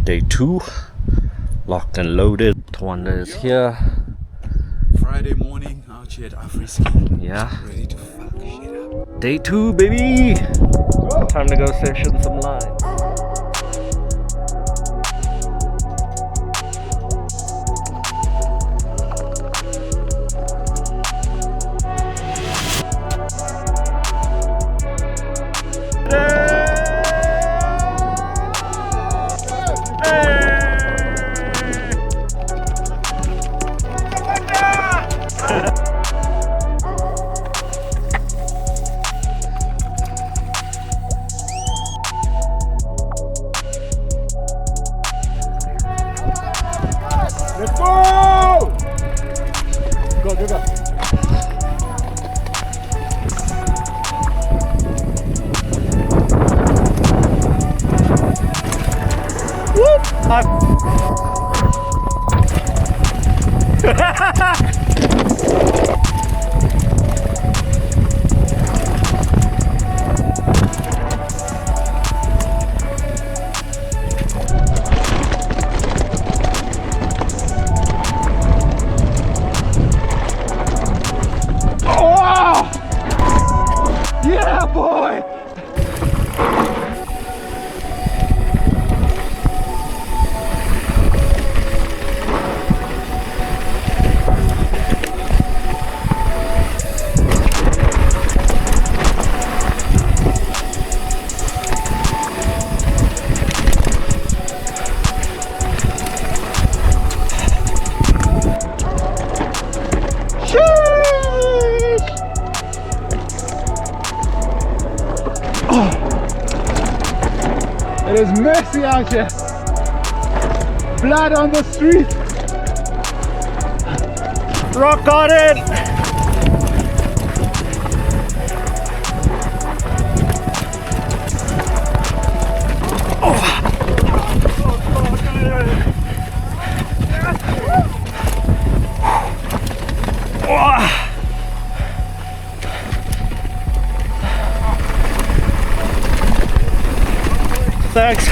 Day 2, locked and loaded. Twanda is here. Friday morning out here at AfriSki. Yeah. Ready to fuck shit up. Day 2, baby! Time to go session some lines. Let's go! Go. Yeah, boy! It is messy out here. Blood on the street. Rock on it! Thanks.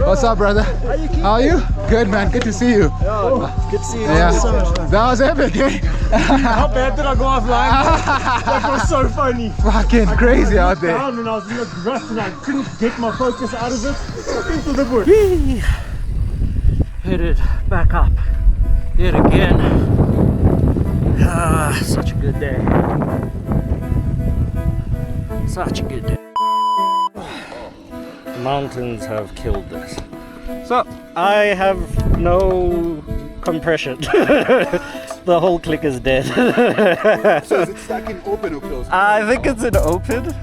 What's up, brother? How are you? Good, man. Good to see you. Good to see you. Yeah. So much fun. That was epic, eh? How bad did I go offline? That was so funny. Fucking crazy out there. Down and I was in the grass and I couldn't get my focus out of it. Into the bush. Whee! Headed back up yet again. Ah, such a good day. Such a good day. The mountains have killed this. So, I have no compression. The whole click is dead. So is it stuck in open or closed? I think it's in open.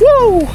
Woo!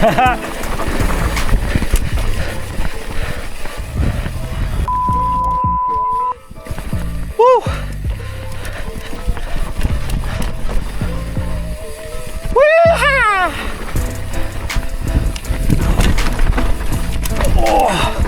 Woo! Wee-ha! Oh.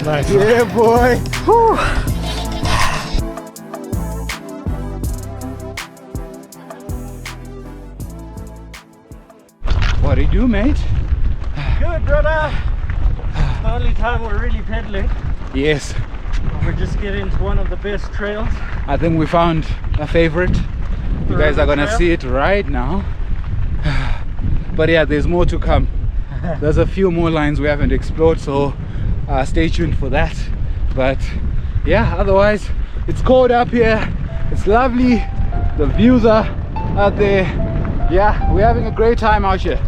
Nice. Yeah, boy. Whew. What do you do, mate? Good, brother. The only time we're really pedaling. Yes, We're just getting to one of the best trails. I think we found a favorite. You guys are gonna see it right now. But yeah, there's more to come. There's a few more lines we haven't explored, so stay tuned for that. But yeah, otherwise it's cold up here, it's lovely, the views are out there. Yeah, we're having a great time out here.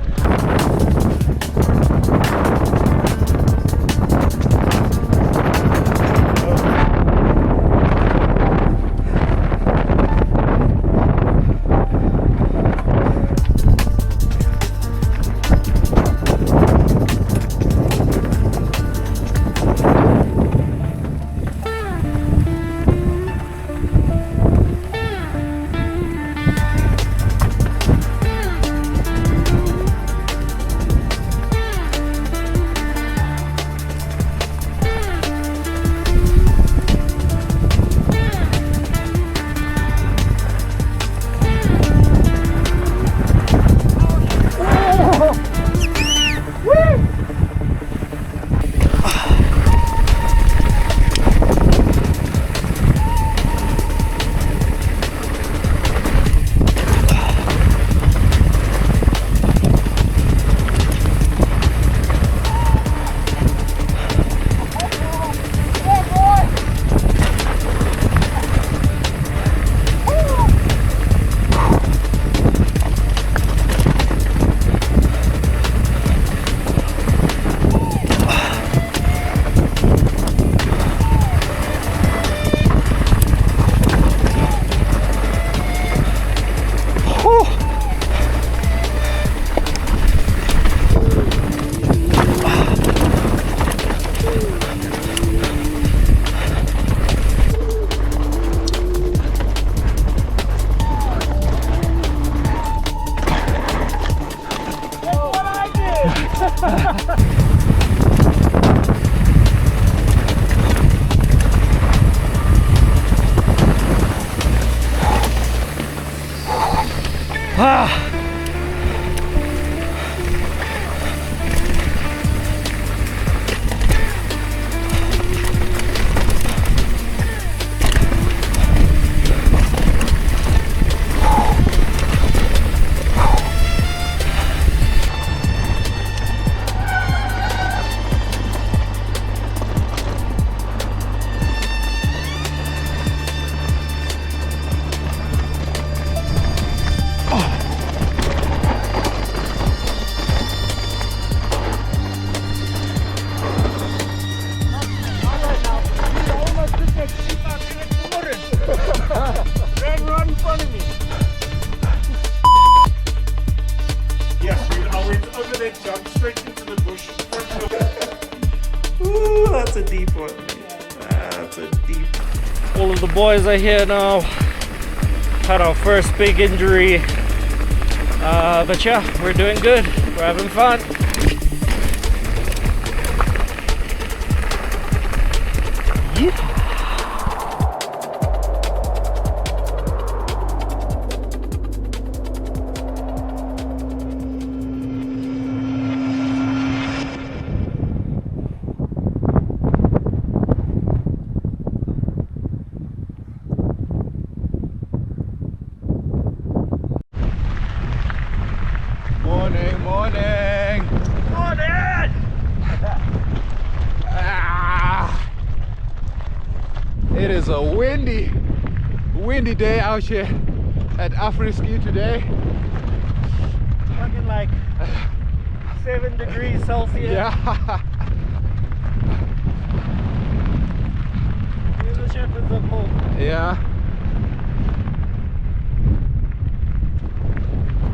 Ooh, that's a deep one. That's a deep. All of the boys are here now. Had our first big injury. But yeah, we're doing good. We're having fun. Yeah. Morning, morning. Morning! It is a windy day out here at AfriSki today. Fucking like 7 degrees Celsius. Yeah. Here's the shepherds of hope. Yeah.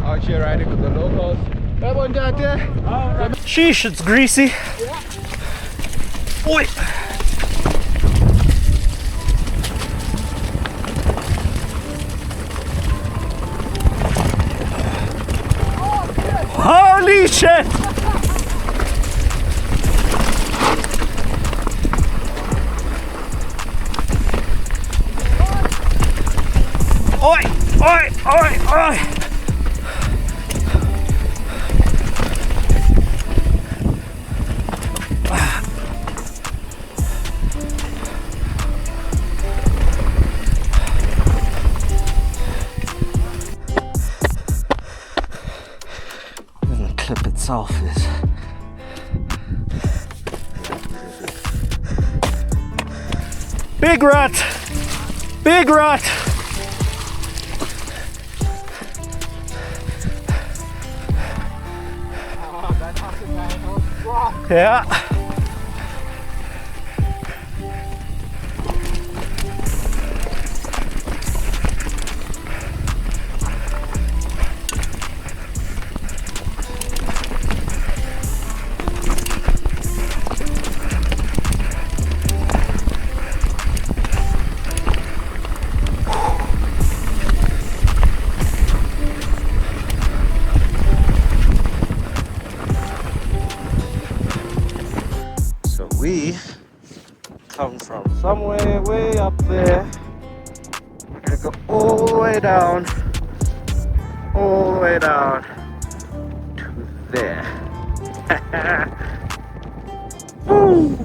Out here riding with the locals. Sheesh, it's greasy. Oi! Holy shit! Oi! Oi! Oi! Oi! The clip itself is big rut, big rut. Yeah. So we come from somewhere way up there. We're gonna go all the way down to there. Woo!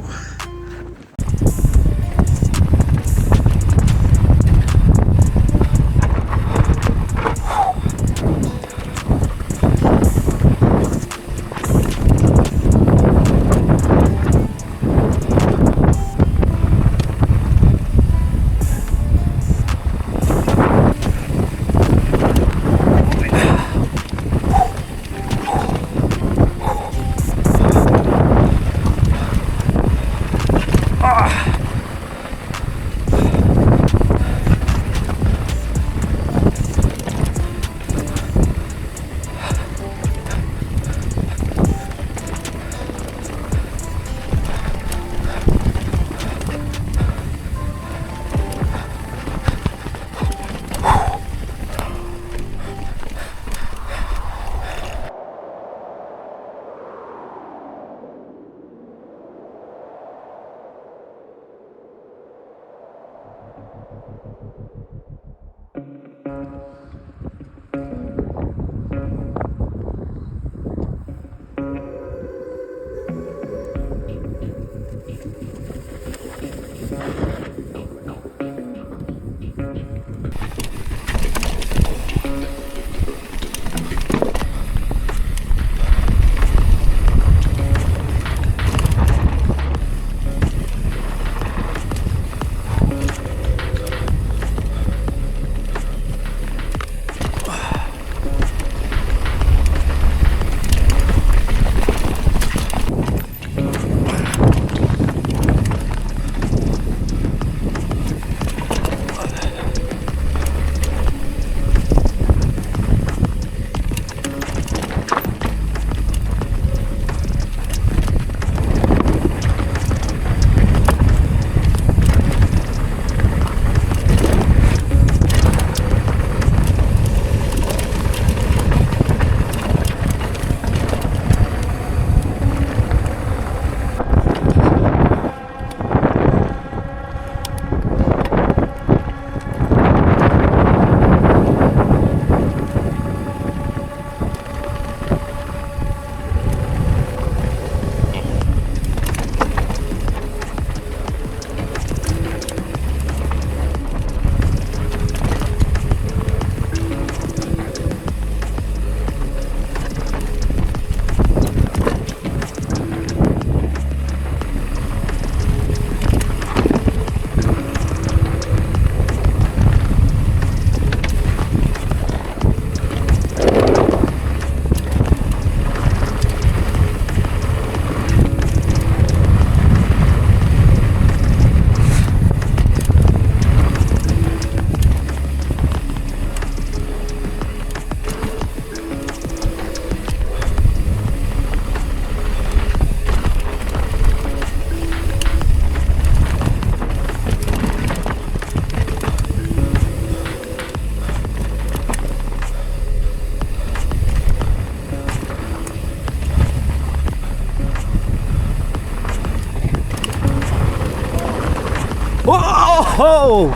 Whoa!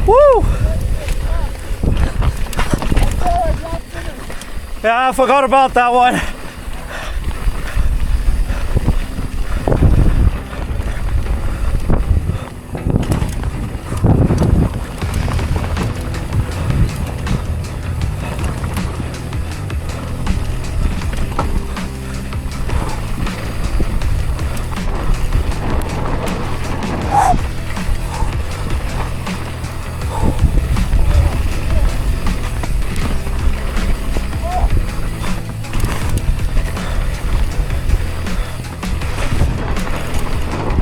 Woo! Yeah, I forgot about that one.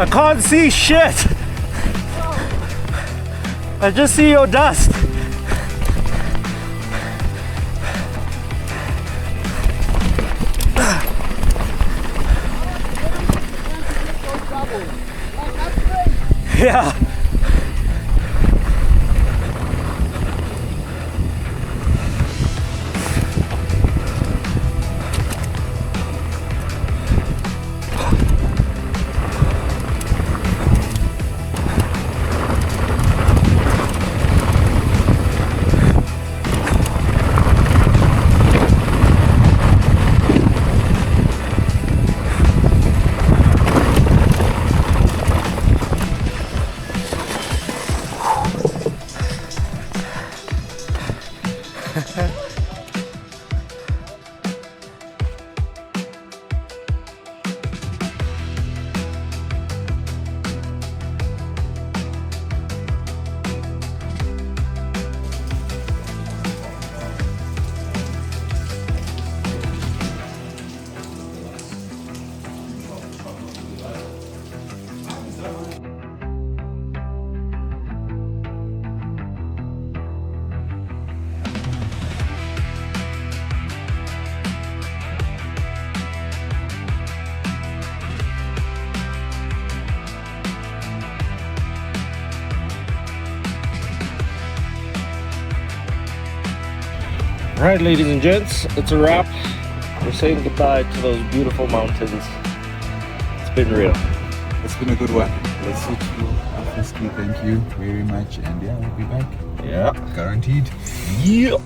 I can't see shit. I just see your dust. Yeah. Right, ladies and gents, it's a wrap. We're saying goodbye to those beautiful mountains. It's been real. It's been a good one. Lesotho, AfriSki, thank you very much. And yeah, we'll be back. Yeah. Guaranteed. Yeah.